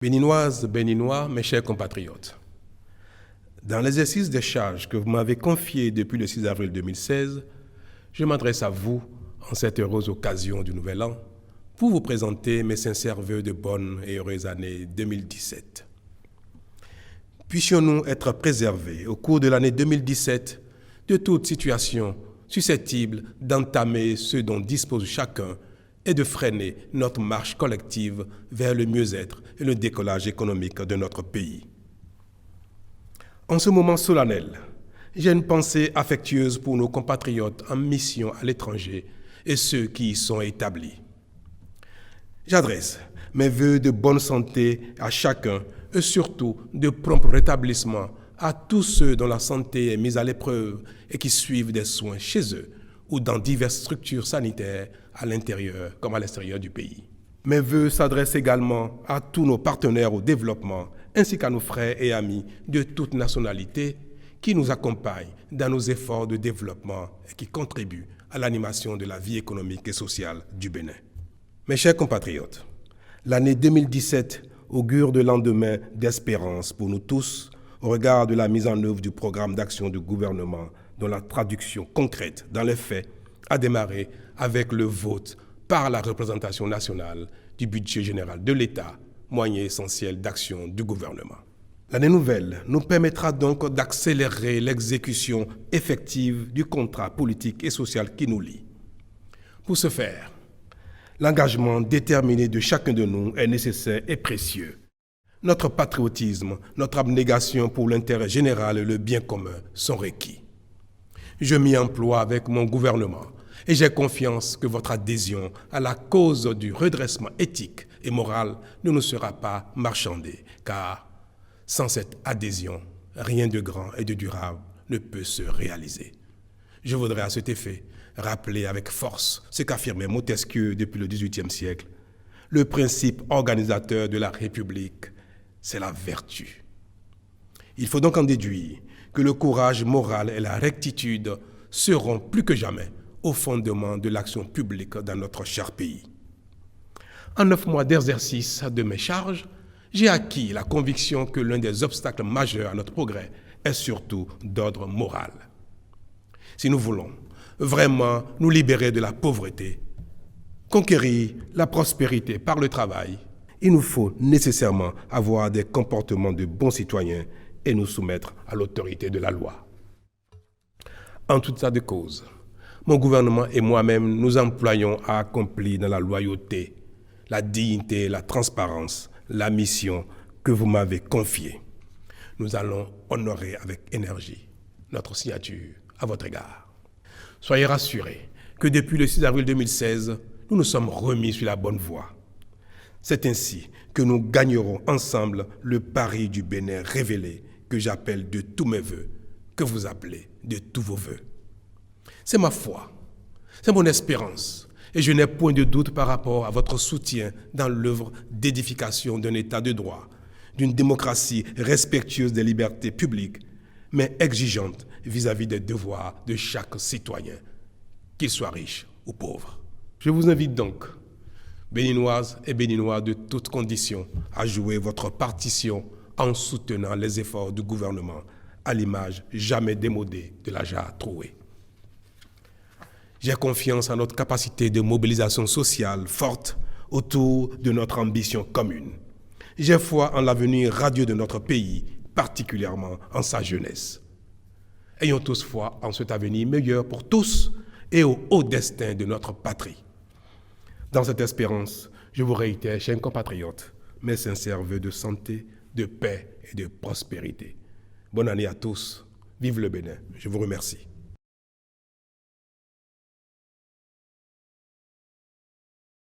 Béninoises, Béninois, mes chers compatriotes, dans l'exercice des charges que vous m'avez confiées depuis le 6 avril 2016, je m'adresse à vous en cette heureuse occasion du Nouvel An pour vous présenter mes sincères vœux de bonne et heureuse année 2017. Puissions-nous être préservés au cours de l'année 2017 de toute situation susceptible d'entamer ce dont dispose chacun et de freiner notre marche collective vers le mieux-être et le décollage économique de notre pays. En ce moment solennel, j'ai une pensée affectueuse pour nos compatriotes en mission à l'étranger et ceux qui y sont établis. J'adresse mes vœux de bonne santé à chacun et surtout de prompt rétablissement à tous ceux dont la santé est mise à l'épreuve et qui suivent des soins chez eux ou dans diverses structures sanitaires à l'intérieur comme à l'extérieur du pays. Mes vœux s'adressent également à tous nos partenaires au développement ainsi qu'à nos frères et amis de toute nationalité qui nous accompagnent dans nos efforts de développement et qui contribuent à l'animation de la vie économique et sociale du Bénin. Mes chers compatriotes, l'année 2017 augure de lendemains d'espérance pour nous tous au regard de la mise en œuvre du programme d'action du gouvernement dont la traduction concrète dans les faits a démarré avec le vote par la représentation nationale du budget général de l'État, moyen essentiel d'action du gouvernement. L'année nouvelle nous permettra donc d'accélérer l'exécution effective du contrat politique et social qui nous lie. Pour ce faire, l'engagement déterminé de chacun de nous est nécessaire et précieux. Notre patriotisme, notre abnégation pour l'intérêt général et le bien commun sont requis. Je m'y emploie avec mon gouvernement et j'ai confiance que votre adhésion à la cause du redressement éthique et moral ne nous sera pas marchandée, car sans cette adhésion, rien de grand et de durable ne peut se réaliser. Je voudrais à cet effet rappeler avec force ce qu'affirmait Montesquieu depuis le XVIIIe siècle. Le principe organisateur de la République, c'est la vertu. Il faut donc en déduire que le courage moral et la rectitude seront plus que jamais au fondement de l'action publique dans notre cher pays. En 9 mois d'exercice de mes charges, j'ai acquis la conviction que l'un des obstacles majeurs à notre progrès est surtout d'ordre moral. Si nous voulons vraiment nous libérer de la pauvreté, conquérir la prospérité par le travail, il nous faut nécessairement avoir des comportements de bons citoyens et nous soumettre à l'autorité de la loi. En tout état de cause, mon gouvernement et moi-même nous employons à accomplir dans la loyauté, la dignité et la transparence la mission que vous m'avez confiée. Nous allons honorer avec énergie notre signature à votre égard. Soyez rassurés que depuis le 6 avril 2016, nous nous sommes remis sur la bonne voie. C'est ainsi que nous gagnerons ensemble le pari du Bénin révélé que j'appelle de tous mes vœux, que vous appelez de tous vos vœux. C'est ma foi, c'est mon espérance, et je n'ai point de doute par rapport à votre soutien dans l'œuvre d'édification d'un État de droit, d'une démocratie respectueuse des libertés publiques, mais exigeante vis-à-vis des devoirs de chaque citoyen, qu'il soit riche ou pauvre. Je vous invite donc, Béninoises et Béninois de toutes conditions, à jouer votre partition en soutenant les efforts du gouvernement à l'image jamais démodée de la jarre trouée. J'ai confiance en notre capacité de mobilisation sociale forte autour de notre ambition commune. J'ai foi en l'avenir radieux de notre pays, particulièrement en sa jeunesse. Ayons tous foi en cet avenir meilleur pour tous et au haut destin de notre patrie. Dans cette espérance, je vous réitère, chers compatriotes, mes sincères vœux de santé, de paix et de prospérité. Bonne année à tous. Vive le Bénin. Je vous remercie.